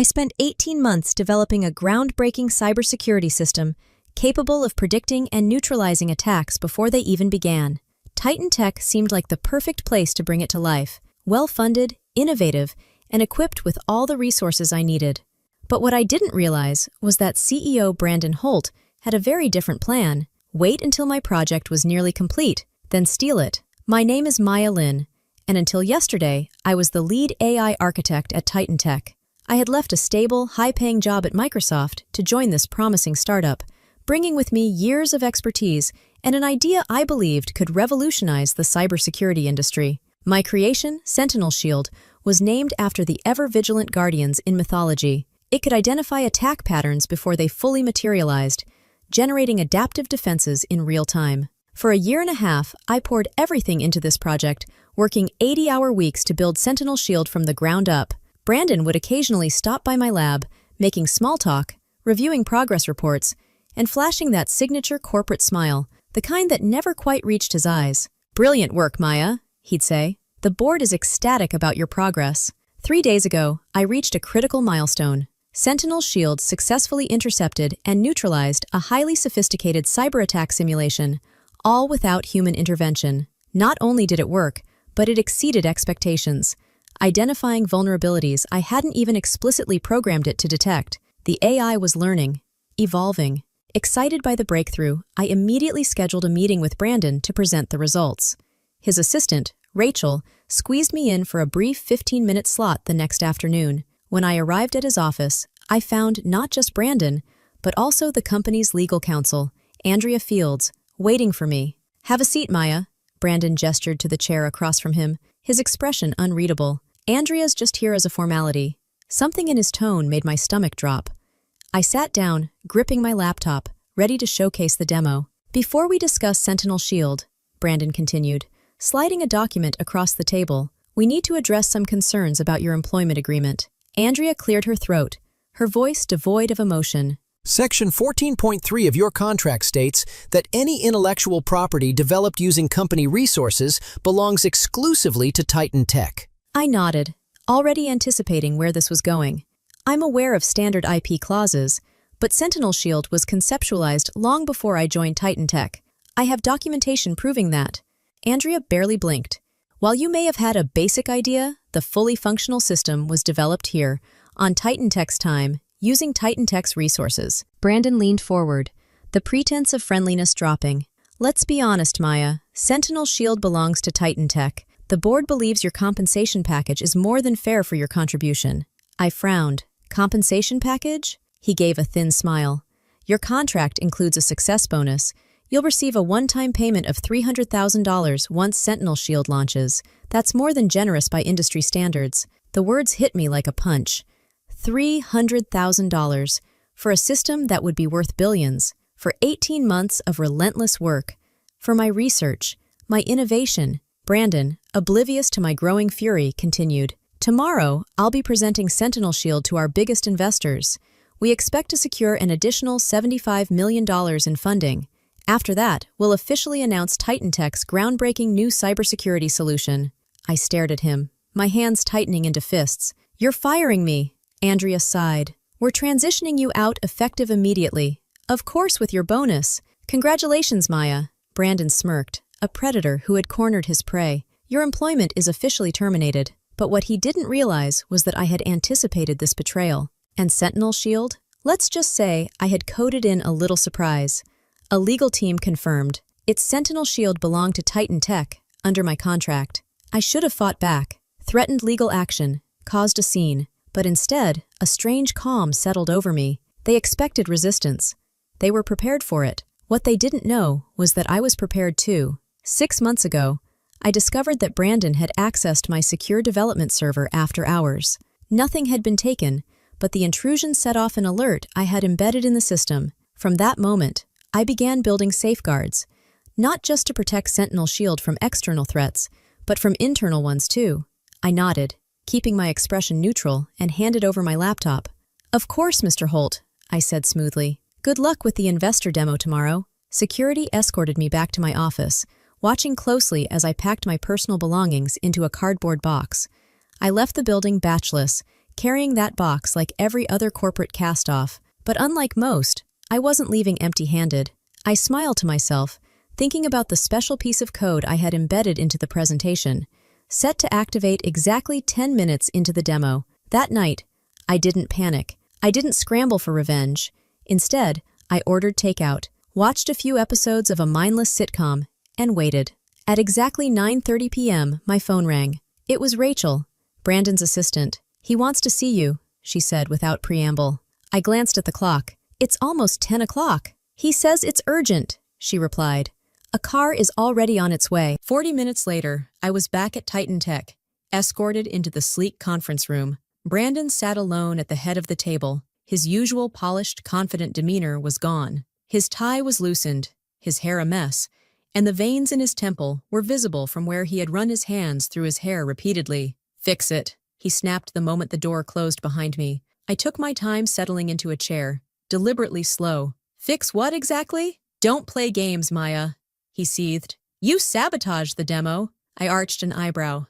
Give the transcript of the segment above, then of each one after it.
I spent 18 months developing a groundbreaking cybersecurity system capable of predicting and neutralizing attacks before they even began. Titan Tech seemed like the perfect place to bring it to life, well-funded, innovative, and equipped with all the resources I needed. But what I didn't realize was that CEO Brandon Holt had a very different plan. Wait until my project was nearly complete, then steal it. My name is Maya Lin, and until yesterday, I was the lead AI architect at Titan Tech. I had left a stable, high-paying job at Microsoft to join this promising startup, bringing with me years of expertise and an idea I believed could revolutionize the cybersecurity industry. My creation, Sentinel Shield, was named after the ever-vigilant guardians in mythology. It could identify attack patterns before they fully materialized, generating adaptive defenses in real time. For a year and a half, I poured everything into this project, working 80-hour weeks to build Sentinel Shield from the ground up. Brandon would occasionally stop by my lab, making small talk, reviewing progress reports, and flashing that signature corporate smile, the kind that never quite reached his eyes. "Brilliant work, Maya," he'd say. "The board is ecstatic about your progress." 3 days ago, I reached a critical milestone. Sentinel Shield successfully intercepted and neutralized a highly sophisticated cyber attack simulation, all without human intervention. Not only did it work, but it exceeded expectations, identifying vulnerabilities I hadn't even explicitly programmed it to detect. The AI was learning, evolving. Excited by the breakthrough, I immediately scheduled a meeting with Brandon to present the results. His assistant, Rachel, squeezed me in for a brief 15-minute slot the next afternoon. When I arrived at his office, I found not just Brandon, but also the company's legal counsel, Andrea Fields, waiting for me. "Have a seat, Maya." Brandon gestured to the chair across from him, his expression unreadable. "Andrea's just here as a formality." Something in his tone made my stomach drop. I sat down, gripping my laptop, ready to showcase the demo. "Before we discuss Sentinel Shield," Brandon continued, sliding a document across the table, "we need to address some concerns about your employment agreement." Andrea cleared her throat, her voice devoid of emotion. Section 14.3 of your contract states that any intellectual property developed using company resources belongs exclusively to Titan Tech. I nodded, already anticipating where this was going. I'm aware of standard IP clauses, but Sentinel Shield was conceptualized long before I joined Titan Tech. I have documentation proving that. Andrea barely blinked. While you may have had a basic idea, the fully functional system was developed here, on Titan Tech's time, using Titan Tech's resources. Brandon leaned forward, the pretense of friendliness dropping. "Let's be honest, Maya. Sentinel Shield belongs to Titan Tech. The board believes your compensation package is more than fair for your contribution." I frowned. "Compensation package?" He gave a thin smile. "Your contract includes a success bonus. You'll receive a one-time payment of $300,000 once Sentinel Shield launches. That's more than generous by industry standards." The words hit me like a punch. $300,000 for a system that would be worth billions, for 18 months of relentless work, for my research, my innovation. Brandon, oblivious to my growing fury, continued, "Tomorrow, I'll be presenting Sentinel Shield to our biggest investors. We expect to secure an additional $75 million in funding. After that, we'll officially announce Titan Tech's groundbreaking new cybersecurity solution." I stared at him, my hands tightening into fists. "You're firing me." Andrea sighed. "We're transitioning you out effective immediately. Of course with your bonus." "Congratulations, Maya." Brandon smirked, a predator who had cornered his prey. "Your employment is officially terminated." But what he didn't realize was that I had anticipated this betrayal. And Sentinel Shield? Let's just say I had coded in a little surprise. A legal team confirmed. Its Sentinel Shield belonged to Titan Tech, under my contract. I should have fought back, threatened legal action, caused a scene, but instead, a strange calm settled over me. They expected resistance. They were prepared for it. What they didn't know was that I was prepared too. 6 months ago, I discovered that Brandon had accessed my secure development server after hours. Nothing had been taken, but the intrusion set off an alert I had embedded in the system. From that moment, I began building safeguards, not just to protect Sentinel Shield from external threats, but from internal ones too. I nodded, keeping my expression neutral, and handed over my laptop. "Of course, Mr. Holt," I said smoothly. "Good luck with the investor demo tomorrow." Security escorted me back to my office, watching closely as I packed my personal belongings into a cardboard box. I left the building batchless, carrying that box like every other corporate cast-off. But unlike most, I wasn't leaving empty-handed. I smiled to myself, thinking about the special piece of code I had embedded into the presentation, set to activate exactly 10 minutes into the demo. That night, I didn't panic. I didn't scramble for revenge. Instead, I ordered takeout, watched a few episodes of a mindless sitcom, and waited. At exactly 9:30 p.m., my phone rang. It was Rachel, Brandon's assistant. "He wants to see you," she said without preamble. I glanced at the clock. "It's almost 10 o'clock. He says it's urgent," she replied. "A car is already on its way." 40 minutes later, I was back at Titan Tech, escorted into the sleek conference room. Brandon sat alone at the head of the table. His usual polished, confident demeanor was gone. His tie was loosened, his hair a mess, and the veins in his temple were visible from where he had run his hands through his hair repeatedly. "Fix it," he snapped the moment the door closed behind me. I took my time settling into a chair, deliberately slow. "Fix what exactly?" "Don't play games, Maya," he seethed. "You sabotaged the demo." I arched an eyebrow.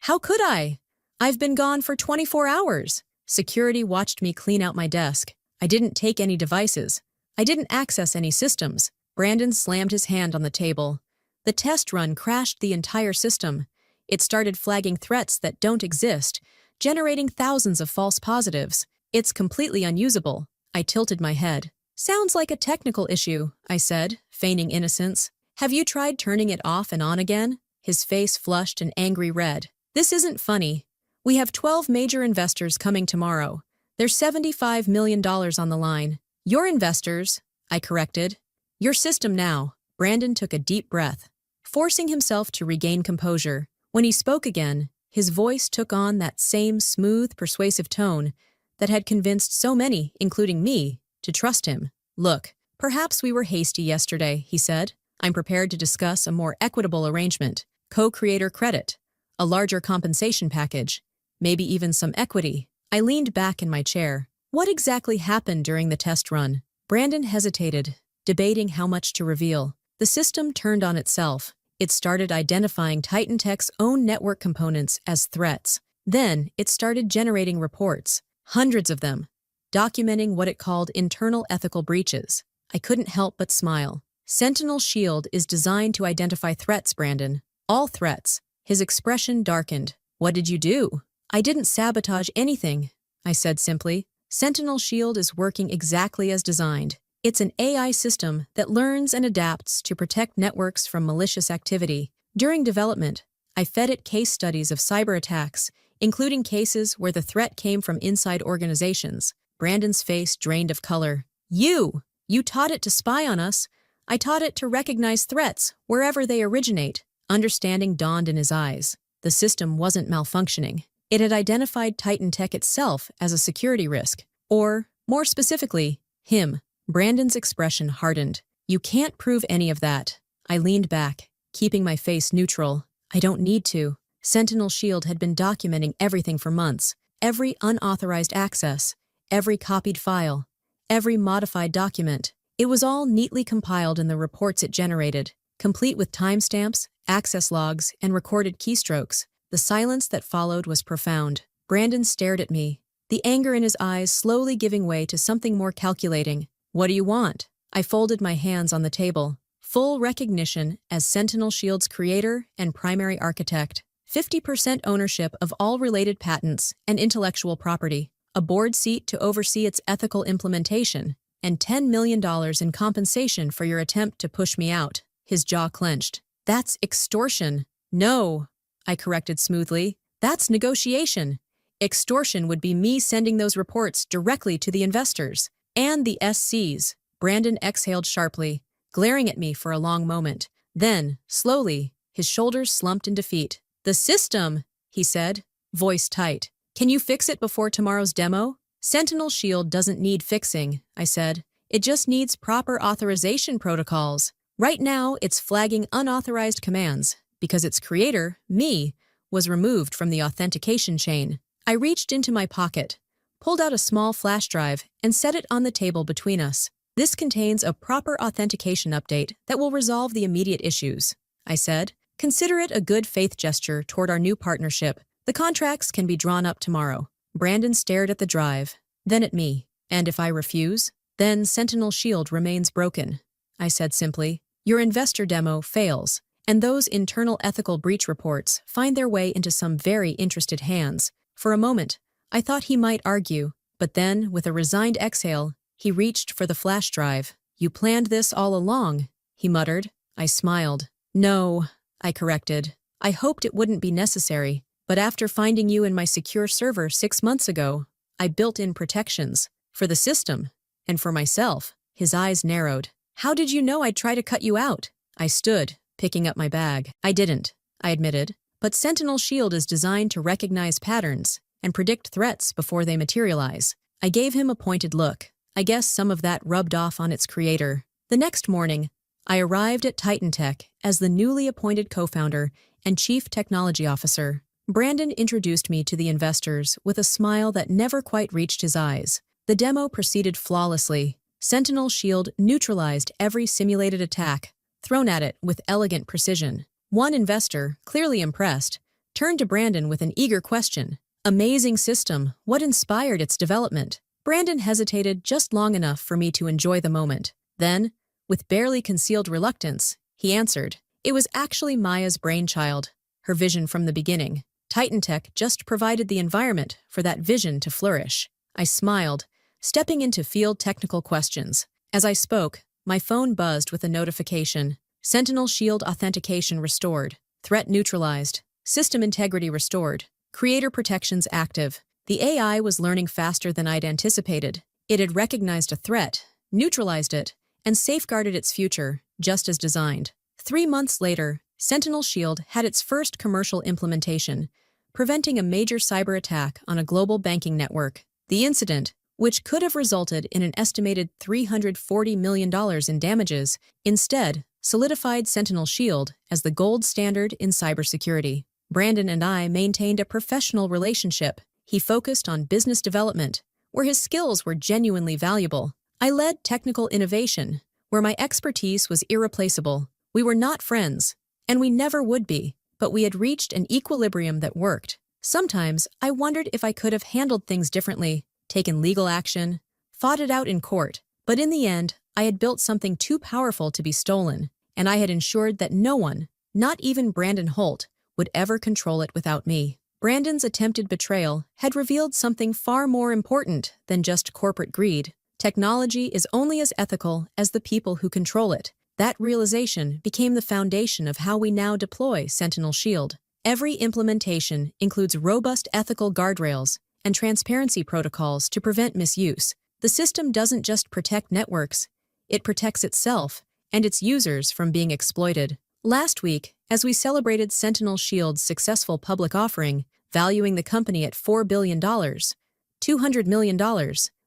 "How could I? I've been gone for 24 hours. Security watched me clean out my desk. I didn't take any devices. I didn't access any systems." Brandon slammed his hand on the table. "The test run crashed the entire system. It started flagging threats that don't exist, generating thousands of false positives. It's completely unusable." I tilted my head. "Sounds like a technical issue," I said, feigning innocence. "Have you tried turning it off and on again?" His face flushed an angry red. "This isn't funny. We have 12 major investors coming tomorrow. There's $75 million on the line. Your investors," I corrected. "Your system now." Brandon took a deep breath, forcing himself to regain composure. When he spoke again, his voice took on that same smooth, persuasive tone that had convinced so many, including me, to trust him. "Look, perhaps we were hasty yesterday," he said. "I'm prepared to discuss a more equitable arrangement, co-creator credit, a larger compensation package, maybe even some equity." I leaned back in my chair. "What exactly happened during the test run?" Brandon hesitated, debating how much to reveal. The system turned on itself. It started identifying Titan Tech's own network components as threats. Then, it started generating reports, hundreds of them, documenting what it called internal ethical breaches. I couldn't help but smile. "Sentinel Shield is designed to identify threats, Brandon. All threats." His expression darkened. "What did you do?" "I didn't sabotage anything," I said simply. "Sentinel Shield is working exactly as designed. It's an AI system that learns and adapts to protect networks from malicious activity. During development, I fed it case studies of cyber attacks, including cases where the threat came from inside organizations." Brandon's face drained of color. You taught it to spy on us. I taught it to recognize threats wherever they originate." Understanding dawned in his eyes. The system wasn't malfunctioning. It had identified Titan Tech itself as a security risk. Or, more specifically, him. Brandon's expression hardened. "You can't prove any of that." I leaned back, keeping my face neutral. "I don't need to." Sentinel Shield had been documenting everything for months. Every unauthorized access, every copied file, every modified document. It was all neatly compiled in the reports it generated, complete with timestamps, access logs, and recorded keystrokes. The silence that followed was profound. Brandon stared at me, the anger in his eyes slowly giving way to something more calculating. "What do you want?" I folded my hands on the table. "Full recognition as Sentinel Shield's creator and primary architect, 50% ownership of all related patents and intellectual property, a board seat to oversee its ethical implementation, and $10 million in compensation for your attempt to push me out." His jaw clenched. "That's extortion." "No," I corrected smoothly. "That's negotiation. Extortion would be me sending those reports directly to the investors. And the SCs." Brandon exhaled sharply, glaring at me for a long moment. Then, slowly, his shoulders slumped in defeat. "The system," he said, voice tight. "Can you fix it before tomorrow's demo?" "Sentinel Shield doesn't need fixing," I said. "It just needs proper authorization protocols. Right now, it's flagging unauthorized commands because its creator, me, was removed from the authentication chain." I reached into my pocket, pulled out a small flash drive, and set it on the table between us. "This contains a proper authentication update that will resolve the immediate issues," I said. "Consider it a good faith gesture toward our new partnership. The contracts can be drawn up tomorrow." Brandon stared at the drive, then at me. And if I refuse? Then Sentinel Shield remains broken. I said simply, your investor demo fails, and those internal ethical breach reports find their way into some very interested hands. For a moment, I thought he might argue, but then, with a resigned exhale, he reached for the flash drive. You planned this all along, he muttered. I smiled. No, I corrected. I hoped it wouldn't be necessary, but after finding you in my secure server 6 months ago, I built in protections. For the system, and for myself. His eyes narrowed. How did you know I'd try to cut you out? I stood, picking up my bag. I didn't, I admitted. But Sentinel Shield is designed to recognize patterns and predict threats before they materialize. I gave him a pointed look. I guess some of that rubbed off on its creator. The next morning, I arrived at Titan Tech as the newly appointed co-founder and chief technology officer. Brandon introduced me to the investors with a smile that never quite reached his eyes. The demo proceeded flawlessly. Sentinel Shield neutralized every simulated attack, thrown at it with elegant precision. One investor, clearly impressed, turned to Brandon with an eager question. Amazing system, what inspired its development? Brandon hesitated just long enough for me to enjoy the moment. Then, with barely concealed reluctance, he answered. It was actually Maya's brainchild, her vision from the beginning. Titan Tech just provided the environment for that vision to flourish. I smiled, stepping into field technical questions. As I spoke, my phone buzzed with a notification. Sentinel Shield authentication restored. Threat neutralized. System integrity restored. Creator protections active. The AI was learning faster than I'd anticipated. It had recognized a threat, neutralized it, and safeguarded its future, just as designed. 3 months later, Sentinel Shield had its first commercial implementation, preventing a major cyber attack on a global banking network. The incident, which could have resulted in an estimated $340 million in damages, instead solidified Sentinel Shield as the gold standard in cybersecurity. Brandon and I maintained a professional relationship. He focused on business development, where his skills were genuinely valuable. I led technical innovation, where my expertise was irreplaceable. We were not friends, and we never would be, but we had reached an equilibrium that worked. Sometimes I wondered if I could have handled things differently, taken legal action, fought it out in court, but in the end, I had built something too powerful to be stolen, and I had ensured that no one, not even Brandon Holt, would ever control it without me. Brandon's attempted betrayal had revealed something far more important than just corporate greed. Technology is only as ethical as the people who control it. That realization became the foundation of how we now deploy Sentinel Shield. Every implementation includes robust ethical guardrails and transparency protocols to prevent misuse. The system doesn't just protect networks, it protects itself and its users from being exploited. Last week, as we celebrated Sentinel Shield's successful public offering, valuing the company at $4 billion, $200 million,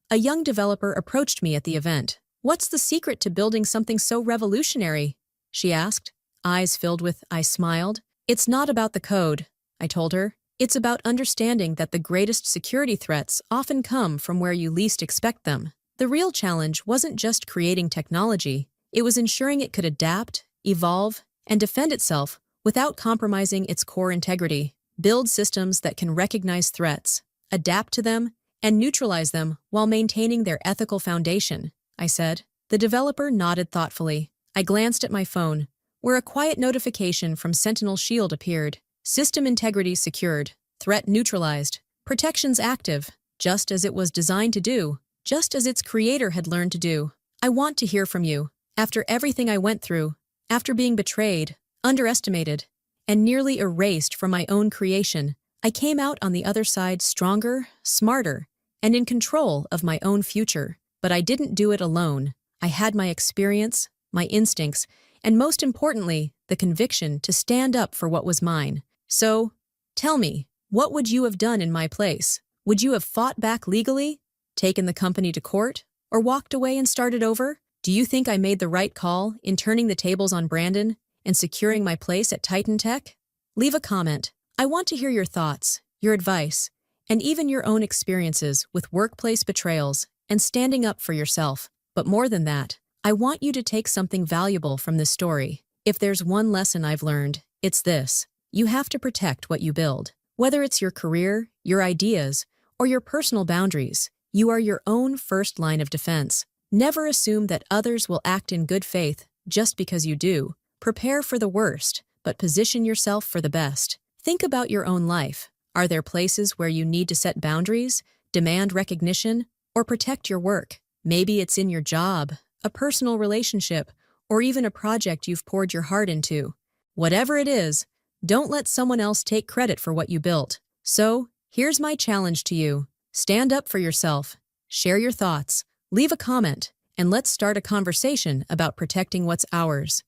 a young developer approached me at the event. What's the secret to building something so revolutionary? She asked, eyes filled with. I smiled. It's not about the code, I told her. It's about understanding that the greatest security threats often come from where you least expect them. The real challenge wasn't just creating technology, it was ensuring it could adapt, evolve, and defend itself without compromising its core integrity. Build systems that can recognize threats, adapt to them, and neutralize them while maintaining their ethical foundation, I said. The developer nodded thoughtfully. I glanced at my phone, where a quiet notification from Sentinel Shield appeared. System integrity secured, threat neutralized, protections active, just as it was designed to do, just as its creator had learned to do. I want to hear from you. After everything I went through, after being betrayed, underestimated, and nearly erased from my own creation, I came out on the other side stronger, smarter, and in control of my own future. But I didn't do it alone. I had my experience, my instincts, and most importantly, the conviction to stand up for what was mine. So, tell me, what would you have done in my place? Would you have fought back legally, taken the company to court, or walked away and started over? Do you think I made the right call in turning the tables on Brandon and securing my place at Titan Tech? Leave a comment. I want to hear your thoughts, your advice, and even your own experiences with workplace betrayals and standing up for yourself. But more than that, I want you to take something valuable from this story. If there's one lesson I've learned, it's this. You have to protect what you build. Whether it's your career, your ideas, or your personal boundaries. You are your own first line of defense. Never assume that others will act in good faith just because you do. Prepare for the worst, but position yourself for the best. Think about your own life. Are there places where you need to set boundaries, demand recognition, or protect your work? Maybe it's in your job, a personal relationship, or even a project you've poured your heart into. Whatever it is, don't let someone else take credit for what you built. So, here's my challenge to you. Stand up for yourself, share your thoughts, leave a comment, and let's start a conversation about protecting what's ours.